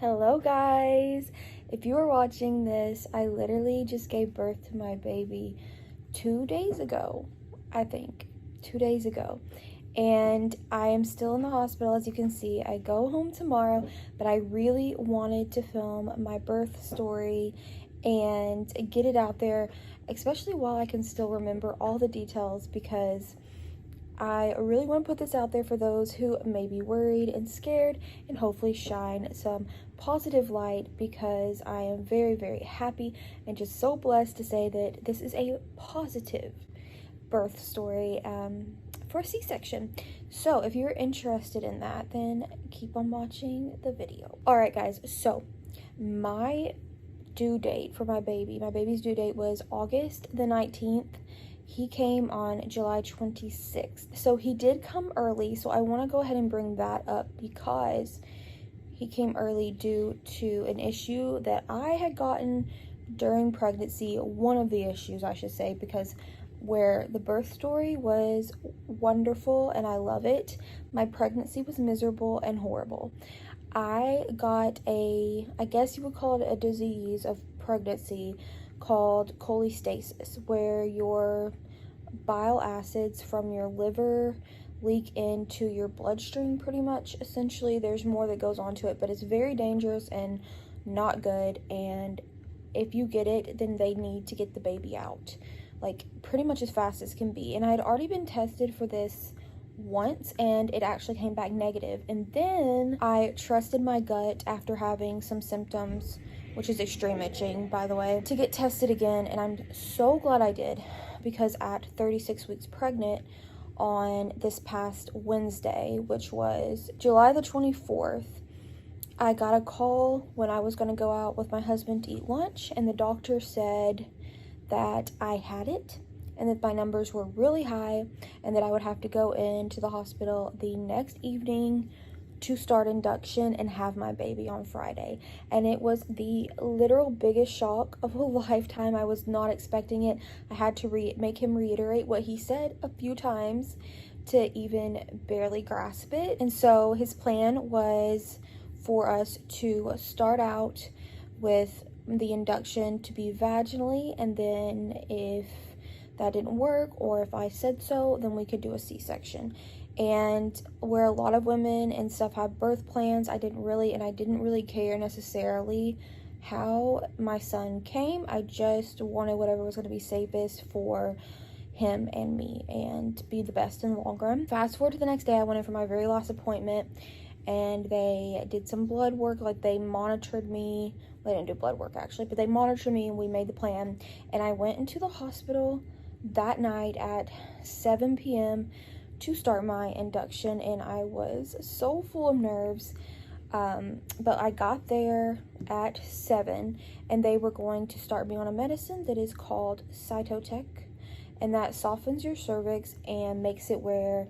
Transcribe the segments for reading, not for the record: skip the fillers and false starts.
Hello guys! If you are watching this, I literally just gave birth to my baby 2 days ago, I think. 2 days ago. And I am still in the hospital, as you can see. I go home tomorrow, but I really wanted to film my birth story and get it out there, especially while I can still remember all the details, because I really want to put this out there for those who may be worried and scared, and hopefully shine some positive light, because I am very, very happy and just so blessed to say that this is a positive birth story for a C-section. So if you're interested in that, then keep on watching the video. Alright guys, so my due date for my baby's due date was August the 19th. He came on July 26th. So he did come early, so I want to go ahead and bring that up because he came early due to an issue that I had gotten during pregnancy. One of the issues, I should say, because where the birth story was wonderful and I love it, my pregnancy was miserable and horrible. I got I guess you would call it a disease of pregnancy called cholestasis, where your bile acids from your liver leak into your bloodstream pretty much. Essentially, there's more that goes on to it, but it's very dangerous and not good, and if you get it, then they need to get the baby out, like, pretty much as fast as can be. And I had already been tested for this once and it actually came back negative, and then I trusted my gut after having some symptoms, which is extreme itching, by the way, to get tested again. And I'm so glad I did, because at 36 weeks pregnant on this past Wednesday, which was July the 24th, I got a call when I was going to go out with my husband to eat lunch, and the doctor said that I had it and that my numbers were really high and that I would have to go into the hospital the next evening to start induction and have my baby on Friday. And it was the literal biggest shock of a lifetime. I was not expecting it. I had to make him reiterate what he said a few times to even barely grasp it. And so his plan was for us to start out with the induction to be vaginally, and then if that didn't work, or if I said so, then we could do a C-section. And where a lot of women and stuff have birth plans, I didn't really care necessarily how my son came. I just wanted whatever was going to be safest for him and me and be the best in the long run. Fast forward to the next day, I went in for my very last appointment, and they did some blood work. Like, they monitored me. Well, they didn't do blood work actually, but they monitored me and we made the plan. And I went into the hospital that night at 7 p.m. to start my induction, and I was so full of nerves. But I got there at 7, and they were going to start me on a medicine that is called Cytotec, and that softens your cervix and makes it where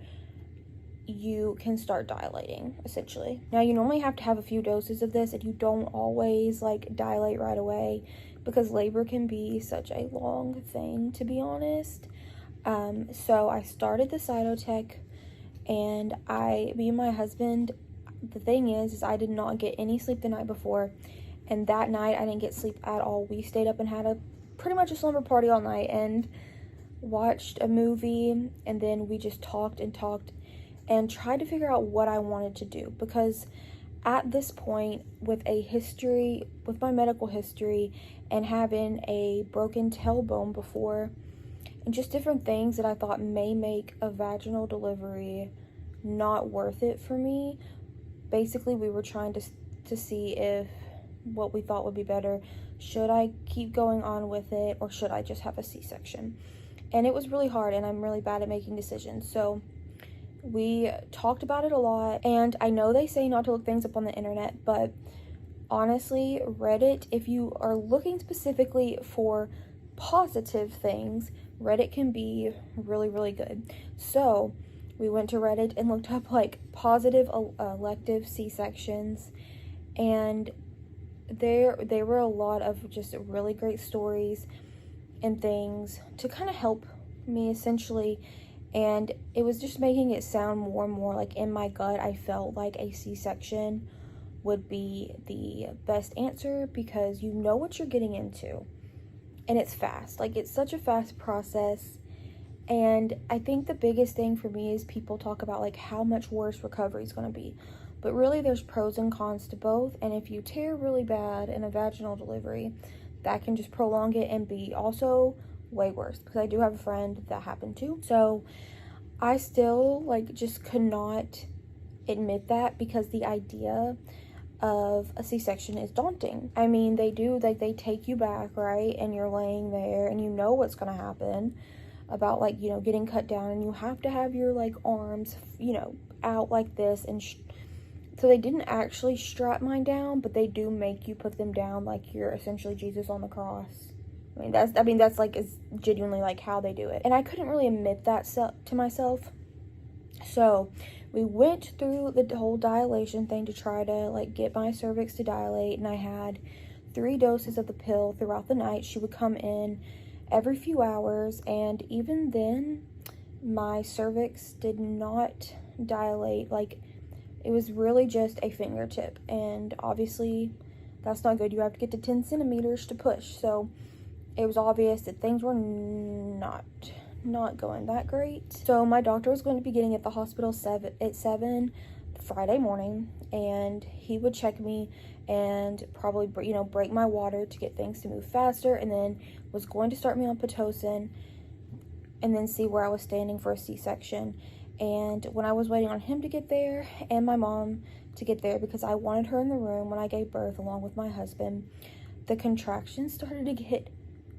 you can start dilating, essentially. Now, you normally have to have a few doses of this, and you don't always like dilate right away, because labor can be such a long thing, to be honest. So I started the Cytotec, and me and my husband, the thing is I did not get any sleep the night before, and that night I didn't get sleep at all. We stayed up and had pretty much a slumber party all night and watched a movie, and then we just talked and tried to figure out what I wanted to do, because at this point, with my medical history and having a broken tailbone before, and just different things that I thought may make a vaginal delivery not worth it for me. Basically, we were trying to see if what we thought would be better. Should I keep going on with it, or should I just have a C-section? And it was really hard, and I'm really bad at making decisions. So we talked about it a lot, and I know they say not to look things up on the internet, but honestly, Reddit, if you are looking specifically for positive things, Reddit can be really, really good. So we went to Reddit and looked up like positive elective C-sections, and there were a lot of just really great stories and things to kind of help me, essentially. And it was just making it sound more and more like, in my gut, I felt like a C-section would be the best answer, because you know what you're getting into, and it's fast. Like, it's such a fast process. And I think the biggest thing for me is people talk about like how much worse recovery is going to be, but really there's pros and cons to both. And if you tear really bad in a vaginal delivery, that can just prolong it and be also way worse, because I do have a friend that happened to. So I still like just could not admit that, because the idea of a C-section is daunting. I mean, they do, like, they take you back, right, and you're laying there and you know what's going to happen about, like, you know, getting cut down, and you have to have your like arms, you know, out like this. And so they didn't actually strap mine down, but they do make you put them down like you're essentially Jesus on the cross. I mean that's like is genuinely like how they do it. And I couldn't really admit that to myself. So we went through the whole dilation thing to try to like get my cervix to dilate, and I had 3 doses of the pill throughout the night. She would come in every few hours, and even then my cervix did not dilate. Like, it was really just a fingertip, and obviously that's not good. You have to get to 10 centimeters to push. So it was obvious that things were not going that great. So my doctor was going to be getting at the hospital at 7 Friday morning, and he would check me and probably, you know, break my water to get things to move faster, and then was going to start me on Pitocin, and then see where I was standing for a C-section. And when I was waiting on him to get there and my mom to get there, because I wanted her in the room when I gave birth along with my husband, the contractions started to get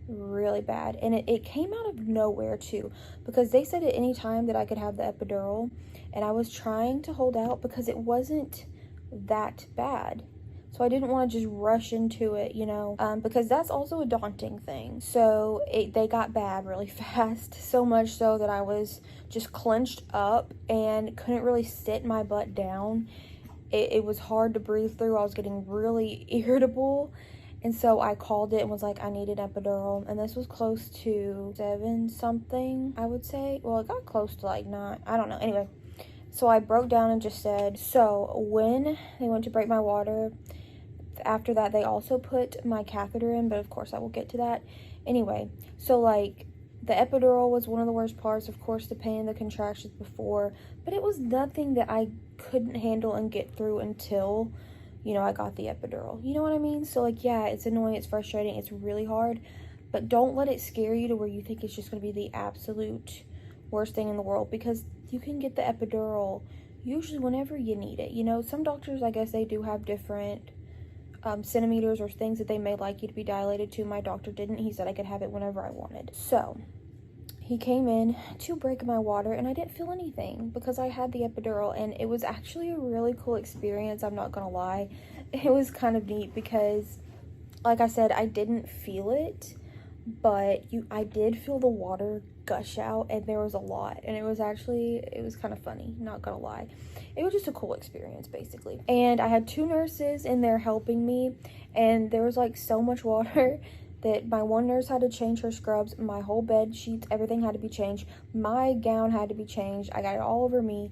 really bad. And it came out of nowhere too, because they said at any time that I could have the epidural, and I was trying to hold out because it wasn't that bad. So I didn't want to just rush into it, you know, because that's also a daunting thing. So they got bad really fast, so much so that I was just clenched up and couldn't really sit my butt down. It was hard to breathe through. I was getting really irritable. And so I called it and was like, I need an epidural. And this was close to 7 something, I would say. Well, it got close to like 9. I don't know. Anyway, so I broke down and just said, so when they went to break my water, after that, they also put my catheter in, but of course I will get to that. Anyway, so like the epidural was one of the worst parts. Of course, the pain and the contractions before, but it was nothing that I couldn't handle and get through until, you know, I got the epidural. You know what I mean? So like, yeah, it's annoying, it's frustrating, it's really hard, but don't let it scare you to where you think it's just going to be the absolute worst thing in the world, because you can get the epidural usually whenever you need it. You know, some doctors, I guess they do have different centimeters or things that they may like you to be dilated to. My doctor didn't. He said I could have it whenever I wanted. So he came in to break my water, and I didn't feel anything because I had the epidural, and it was actually a really cool experience. I'm not gonna lie. It was kind of neat because, like I said, I didn't feel it, but I did feel the water gush out, and there was a lot, and it was kind of funny, not gonna lie. It was just a cool experience, basically. And I had 2 nurses in there helping me, and there was like so much water that my one nurse had to change her scrubs, my whole bed sheets, everything had to be changed, my gown had to be changed. I got it all over me,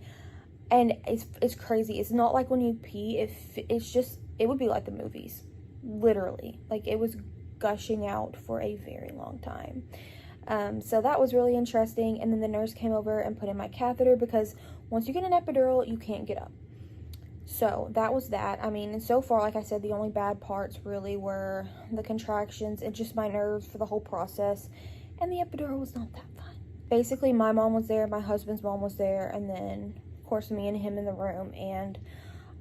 and it's crazy. It's not like when you pee, it would be like the movies, literally. Like, it was gushing out for a very long time. So that was really interesting. And then the nurse came over and put in my catheter, because once you get an epidural, you can't get up. So that was that. I mean, and so far, like I said, the only bad parts really were the contractions and just my nerves for the whole process. And the epidural was not that fun. Basically, my mom was there, my husband's mom was there, and then, of course, me and him in the room. And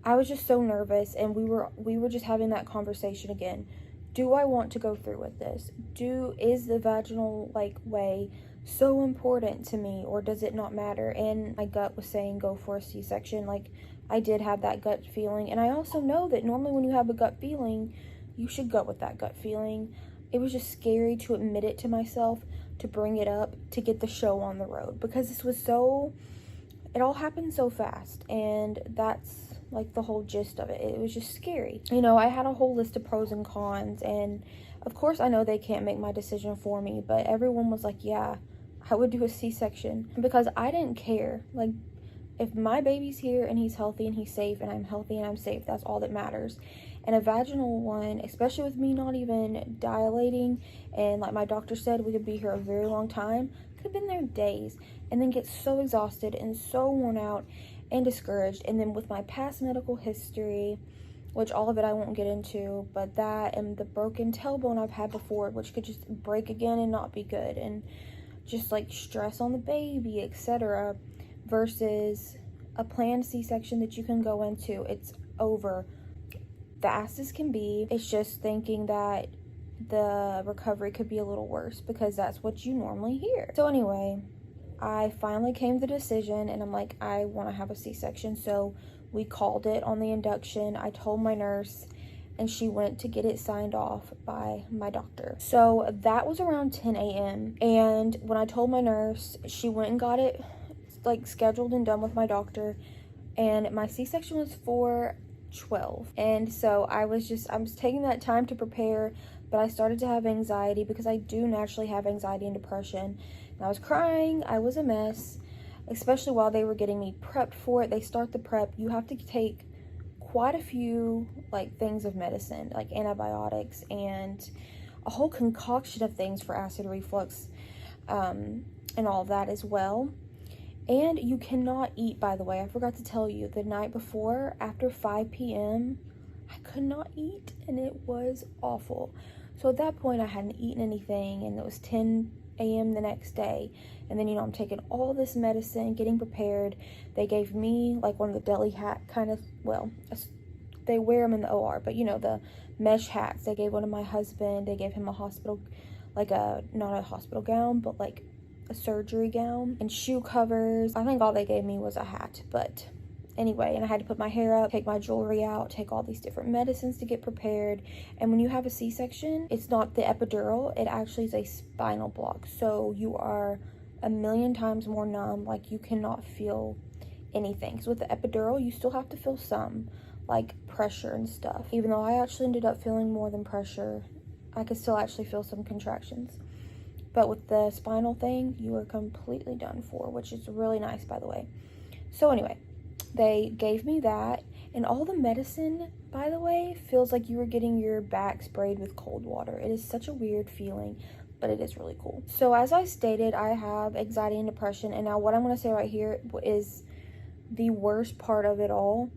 I was just so nervous, and we were just having that conversation again. Do I want to go through with this? Is the vaginal way so important to me, or does it not matter? And my gut was saying go for a C-section. Like, I did have that gut feeling, and I also know that normally when you have a gut feeling, you should go with that gut feeling. It was just scary to admit it to myself, to bring it up, to get the show on the road, because it all happened so fast, and that's like the whole gist of it. It was just scary. You know, I had a whole list of pros and cons, and of course I know they can't make my decision for me, but everyone was like, yeah, I would do a C-section, because I didn't care. Like, if my baby's here and he's healthy and he's safe and I'm healthy and I'm safe, that's all that matters. And a vaginal one, especially with me not even dilating, and like my doctor said, we could be here a very long time, could have been there days, and then get so exhausted and so worn out and discouraged. And then with my past medical history, which all of it I won't get into, but that and the broken tailbone I've had before, which could just break again and not be good, and just like stress on the baby, etc., versus a planned C-section that you can go into. It's over fast as can be. It's just thinking that the recovery could be a little worse, because that's what you normally hear. So anyway, I finally came to the decision, and I'm like, I want to have a C-section. So we called it on the induction. I told my nurse, and she went to get it signed off by my doctor. So that was around 10 a.m. And when I told my nurse, she went and got it like scheduled and done with my doctor. And my C-section was for 12. And so I was taking that time to prepare, but I started to have anxiety, because I do naturally have anxiety and depression. And I was crying. I was a mess, especially while they were getting me prepped for it. They start the prep. You have to take quite a few like things of medicine, like antibiotics and a whole concoction of things for acid reflux, and all of that as well. And you cannot eat, by the way. I forgot to tell you, the night before, after 5 p.m, I could not eat, and it was awful. So at that point, I hadn't eaten anything, and it was 10 a.m. the next day. And then, I'm taking all this medicine, getting prepared. They gave me like one of the deli hat kind of, well, they wear them in the OR, but the mesh hats. They gave one to my husband. They gave him a hospital, like not a hospital gown, but like a surgery gown, and shoe covers. I think all they gave me was a hat, but anyway, and I had to put my hair up, take my jewelry out, take all these different medicines to get prepared. And when you have a C-section, it's not the epidural, it actually is a spinal block. So you are a million times more numb, like you cannot feel anything. So with the epidural, you still have to feel some, like pressure and stuff. Even though I actually ended up feeling more than pressure, I could still actually feel some contractions. But with the spinal thing, you are completely done for, which is really nice, by the way. So anyway, they gave me that, and all the medicine, by the way, feels like you were getting your back sprayed with cold water. It is such a weird feeling, but it is really cool. So as I stated, I have anxiety and depression, and now what I'm going to say right here is the worst part of it all,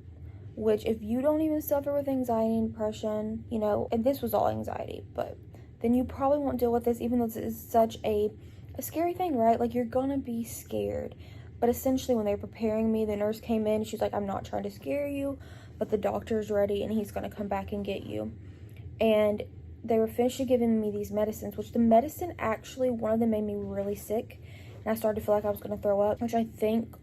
which if you don't even suffer with anxiety and depression, and this was all anxiety, but then you probably won't deal with this, even though this is such a scary thing, right? Like, you're gonna be scared. But essentially, when they were preparing me, the nurse came in, she's like, I'm not trying to scare you, but the doctor's ready, and he's gonna come back and get you. And they were finished giving me these medicines, which the medicine actually, one of them made me really sick, and I started to feel like I was gonna throw up, which I think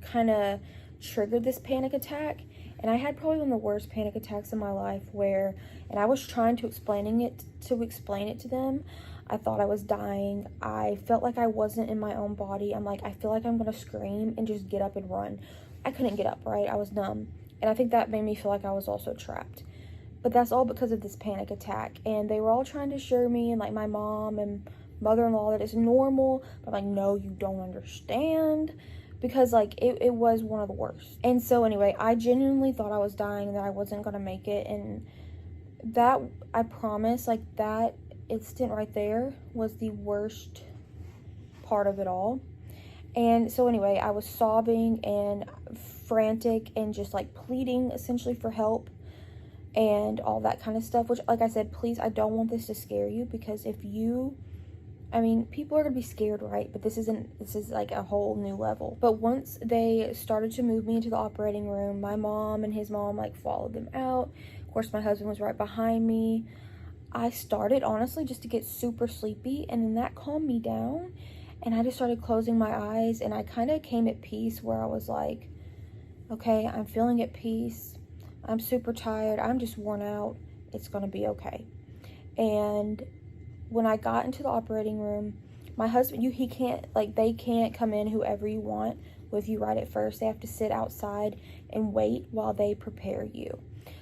kind of triggered this panic attack. And I had probably one of the worst panic attacks in my life, where, and I was trying to explain it to them. I thought I was dying. I felt like I wasn't in my own body. I'm like, I feel like I'm gonna scream and just get up and run. I couldn't get up, right? I was numb. And I think that made me feel like I was also trapped. But that's all because of this panic attack. And they were all trying to assure me, and like my mom and mother-in-law, that it's normal. But I'm like, no, you don't understand. Because like it was one of the worst. And so anyway, I genuinely thought I was dying, that I wasn't gonna make it. And that, I promise, like that instant right there was the worst part of it all. And so anyway, I was sobbing and frantic and just like pleading essentially for help and all that kind of stuff, which, like I said, please, I don't want this to scare you, because if you, people are gonna be scared, right? But this is like a whole new level. But once they started to move me into the operating room, my mom and his mom like followed them out. Of course, my husband was right behind me. I started, honestly, just to get super sleepy, and then that calmed me down, and I just started closing my eyes, and I kind of came at peace, where I was like, okay, I'm feeling at peace. I'm super tired. I'm just worn out. It's gonna be okay. And when I got into the operating room, my husband, they can't come in, whoever you want, with you right at first. They have to sit outside and wait while they prepare you.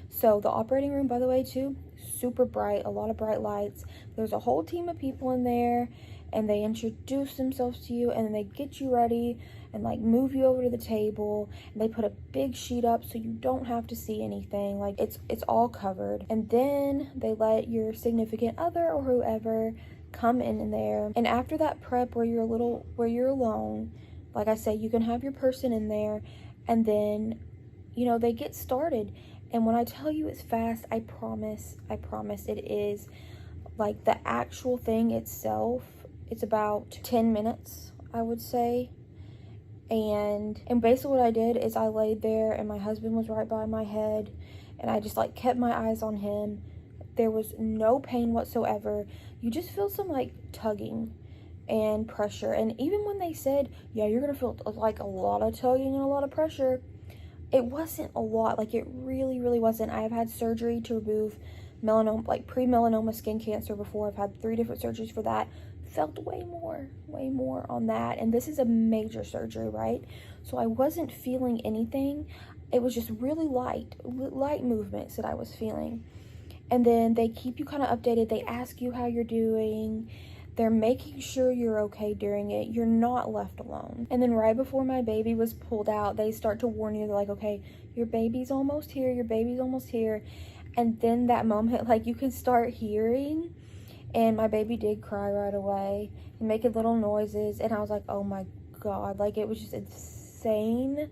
So the operating room, by the way, too, super bright, a lot of bright lights. There's a whole team of people in there, and they introduce themselves to you, and then they get you ready, and like move you over to the table, and they put a big sheet up so you don't have to see anything. Like it's all covered. And then they let your significant other or whoever come in there. And after that prep where you're alone, like I said, you can have your person in there, and then, you know, they get started. And when I tell you it's fast, I promise it is. Like the actual thing itself, it's about 10 minutes, I would say. And basically what I did is I laid there, and my husband was right by my head, and I just like kept my eyes on him. There was no pain whatsoever. You just feel some like tugging and pressure. And even when they said, yeah, you're gonna feel like a lot of tugging and a lot of pressure, it wasn't a lot. Like it really wasn't. I have had surgery to remove melanoma, like pre-melanoma skin cancer before. I've had 3 different surgeries for that. Felt way more on that, and this is a major surgery, right? So I wasn't feeling anything. It was just really light movements that I was feeling. And then they keep you kind of updated. They ask you how you're doing. They're making sure you're okay during it. You're not left alone. And then right before my baby was pulled out, they start to warn you. They're like, okay, your baby's almost here, your baby's almost here. And then that moment, like, you can start hearing, and my baby did cry right away and making little noises, and I was like, oh my God, like, it was just insane.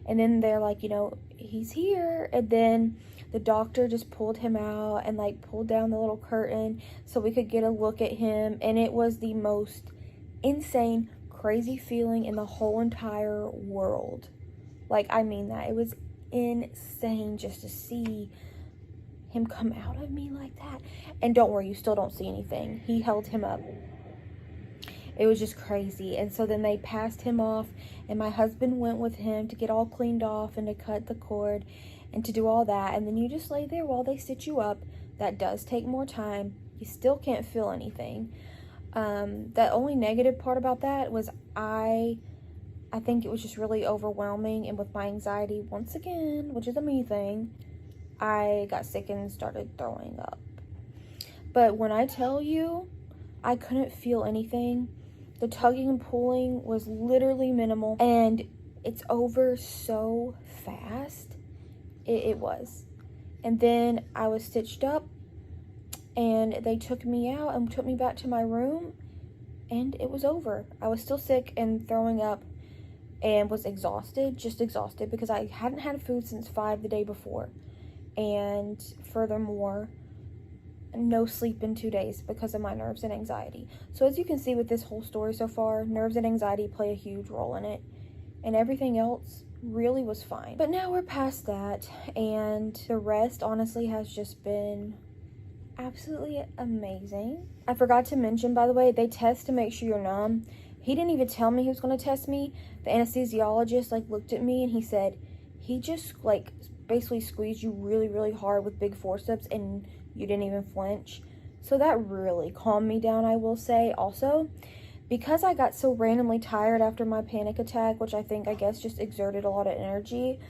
And then they're like, you know, he's here. And then the doctor just pulled him out and like pulled down the little curtain so we could get a look at him, and it was the most insane, crazy feeling in the whole entire world. Like, I mean that. It was insane just to see him come out of me like that. And don't worry, you still don't see anything. He held him up. It was just crazy. And so then they passed him off, and my husband went with him to get all cleaned off and to cut the cord and to do all that. And then you just lay there while they stitch you up. That does take more time. You still can't feel anything. The only negative part about that was I think it was just really overwhelming, and with my anxiety, once again, which is a me thing, I got sick and started throwing up. But when I tell you, I couldn't feel anything. The tugging and pulling was literally minimal, and it's over so fast. It was. And then I was stitched up, and they took me out and took me back to my room, and it was over. I was still sick and throwing up and was exhausted, just exhausted, because I hadn't had food since 5 the day before. And furthermore, no sleep in 2 days because of my nerves and anxiety. So as you can see with this whole story so far, nerves and anxiety play a huge role in it, and everything else really was fine. But now we're past that, and the rest honestly has just been absolutely amazing. I forgot to mention, by the way, they test to make sure you're numb. He didn't even tell me he was going to test me. The anesthesiologist like looked at me and he said he just like basically squeezed you really hard with big forceps and you didn't even flinch. So that really calmed me down, I will say. Also, because I got so randomly tired after my panic attack, which I guess just exerted a lot of energy,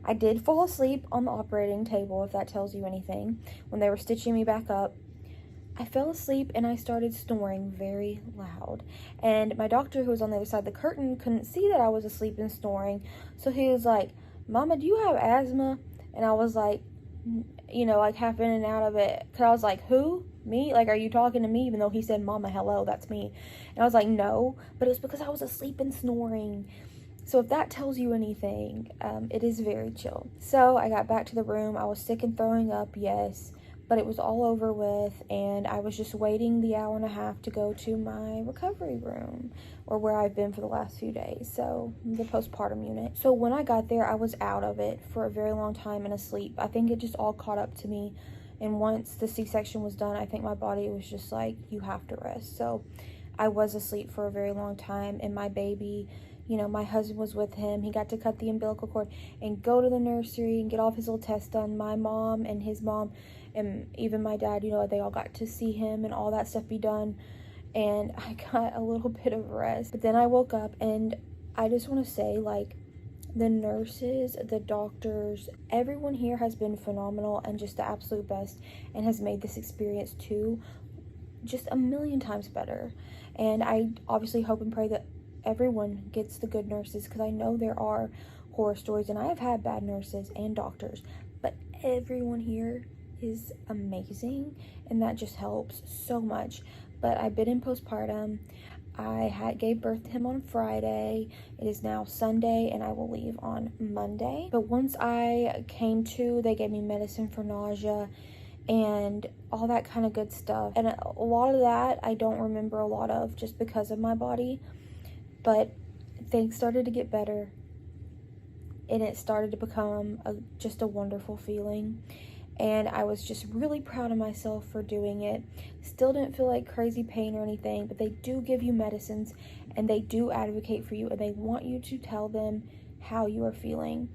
I did fall asleep on the operating table, if that tells you anything. When they were stitching me back up, I fell asleep and I started snoring very loud. And my doctor, who was on the other side of the curtain, couldn't see that I was asleep and snoring. So he was like, "Mama, do you have asthma?" And I was like, you know, like half in and out of it. Because I was like, who? Me? Like, are you talking to me? Even though he said, "Mama, hello, that's me." And I was like, no. But it was because I was asleep and snoring. So if that tells you anything, it is very chill. So I got back to the room. I was sick and throwing up, yes. But it was all over with, and I was just waiting the hour and a half to go to my recovery room, or where I've been for the last few days, so the postpartum unit. So when I got there, I was out of it for a very long time and asleep. I think it just all caught up to me, and once the C-section was done, I think my body was just like, you have to rest. So I was asleep for a very long time, and my baby, you know, my husband was with him. He got to cut the umbilical cord and go to the nursery and get all of his little tests done. My mom and his mom and even my dad, you know, they all got to see him and all that stuff be done. And I got a little bit of rest. But then I woke up, and I just want to say, like, the nurses, the doctors, everyone here has been phenomenal and just the absolute best, and has made this experience too just a million times better. And I obviously hope and pray that everyone gets the good nurses, because I know there are horror stories, and I have had bad nurses and doctors, but everyone here is amazing, and that just helps so much. But I've been in postpartum. I gave birth to him on Friday. It is now Sunday, and I will leave on Monday. But once I came to, they gave me medicine for nausea and all that kind of good stuff. And a lot of that I don't remember a lot of, just because of my body. But things started to get better, and it started to become just a wonderful feeling. And I was just really proud of myself for doing it. Still didn't feel like crazy pain or anything, but they do give you medicines, and they do advocate for you, and they want you to tell them how you are feeling.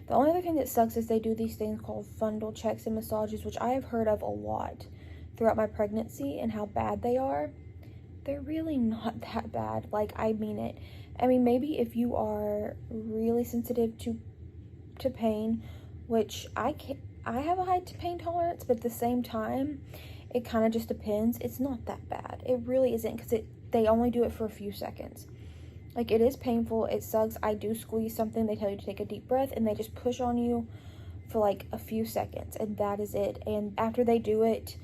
The only other thing that sucks is they do these things called fundal checks and massages, which I have heard of a lot throughout my pregnancy and how bad they are. They're really not that bad. Like, I mean it. I mean, maybe if you are really sensitive to pain, which I have a high pain tolerance, but at the same time, it kind of just depends. It's not that bad. It really isn't, because they only do it for a few seconds. Like, it is painful. It sucks. I do squeeze something. They tell you to take a deep breath, and they just push on you for like a few seconds, and that is it. And after they do it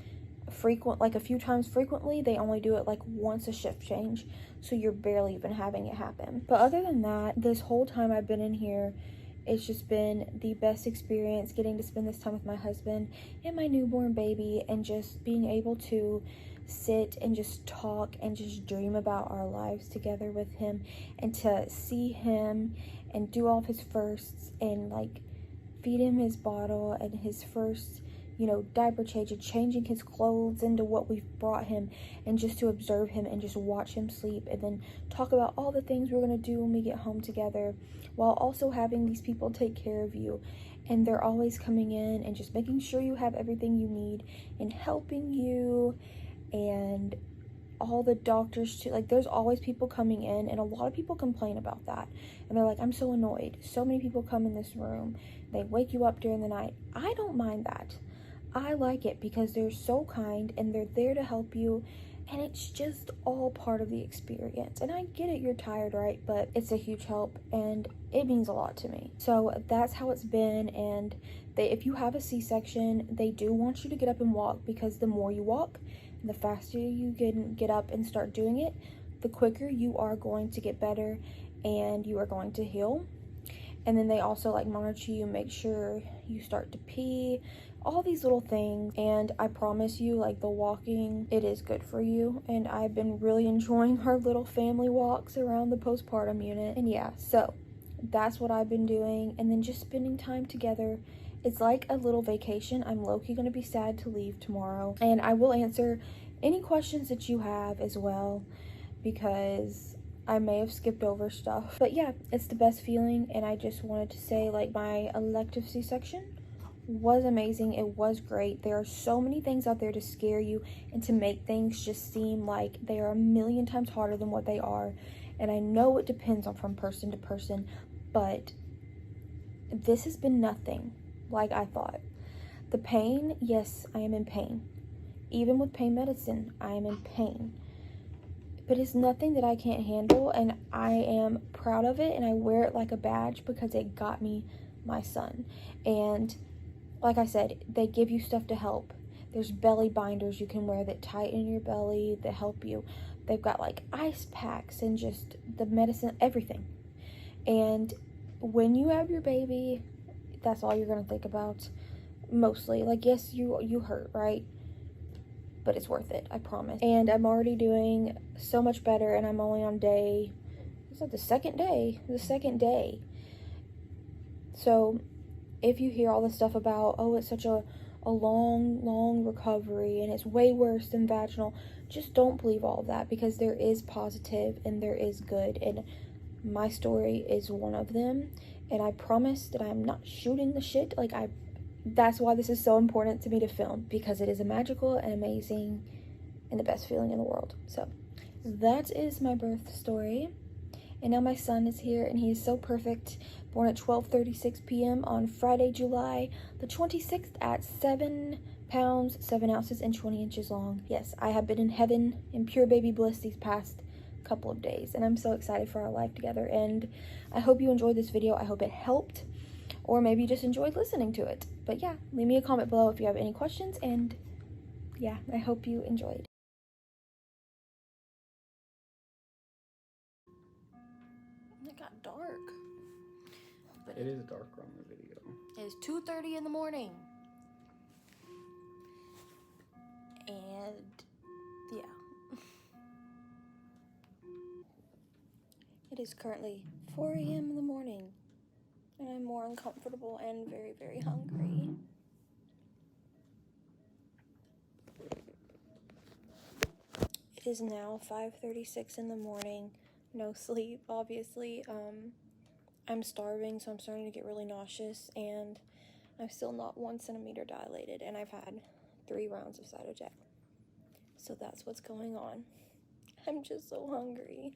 a few times frequently, they only do it like once a shift change, so you're barely even having it happen. But other than that, this whole time I've been in here, it's just been the best experience, getting to spend this time with my husband and my newborn baby, and just being able to sit and just talk and just dream about our lives together with him, and to see him and do all of his firsts, and like feed him his bottle and his first, diaper change, and changing his clothes into what we've brought him, and just to observe him and just watch him sleep, and then talk about all the things we're going to do when we get home together, while also having these people take care of you. And they're always coming in and just making sure you have everything you need, and helping you, and all the doctors too. Like, there's always people coming in, and a lot of people complain about that, and they're like, I'm so annoyed. So many people come in this room, they wake you up during the night. I don't mind that. I like it, because they're so kind, and they're there to help you, and it's just all part of the experience. And I get it, you're tired, right? But it's a huge help, and it means a lot to me. So that's how it's been. And if you have a C-section, they do want you to get up and walk, because the more you walk, the faster you can get up and start doing it, the quicker you are going to get better, and you are going to heal. And then they also like monitor you, make sure you start to pee, all these little things. And I promise you, like, the walking, it is good for you. And I've been really enjoying our little family walks around the postpartum unit. And yeah, so that's what I've been doing. And then just spending time together. It's like a little vacation. I'm low-key gonna be sad to leave tomorrow, and I will answer any questions that you have as well, because I may have skipped over stuff. But yeah, it's the best feeling. And I just wanted to say, like, my elective C-section was amazing. It was great. There are so many things out there to scare you and to make things just seem like they are a million times harder than what they are. And I know it depends on from person to person, but this has been nothing like I thought. The pain, yes, I am in pain. Even with pain medicine, I am in pain. But it's nothing that I can't handle, and I am proud of it, and I wear it like a badge, because it got me my son. And like I said, they give you stuff to help. There's belly binders you can wear that tighten your belly, that help you. They've got like ice packs and just the medicine, everything. And when you have your baby, that's all you're gonna think about, mostly. Like, yes, you hurt, right? But it's worth it, I promise. And I'm already doing so much better, and I'm only on the second day. So if you hear all this stuff about, oh, it's such a long recovery, and it's way worse than vaginal, just don't believe all of that, because there is positive and there is good, and my story is one of them. And I promise that I'm not shooting the shit. Like, that's why this is so important to me to film, because it is a magical and amazing and the best feeling in the world. So that is my birth story. And now my son is here, and he is so perfect. Born at 12:36 p.m. on Friday, July the 26th at 7 pounds, 7 ounces, and 20 inches long. Yes, I have been in heaven in pure baby bliss these past couple of days, and I'm so excited for our life together. And I hope you enjoyed this video. I hope it helped, or maybe you just enjoyed listening to it. But yeah, leave me a comment below if you have any questions, and yeah, I hope you enjoyed. It got dark. But it is darker on the video. It is 2:30 in the morning. And yeah. It is currently 4 a.m. in the morning, and I'm more uncomfortable and very, very hungry. It is now 5:36 in the morning. No sleep, obviously. I'm starving, so I'm starting to get really nauseous, and I'm still not 1 centimeter dilated, and I've had 3 rounds of Cytojack. So that's what's going on. I'm just so hungry.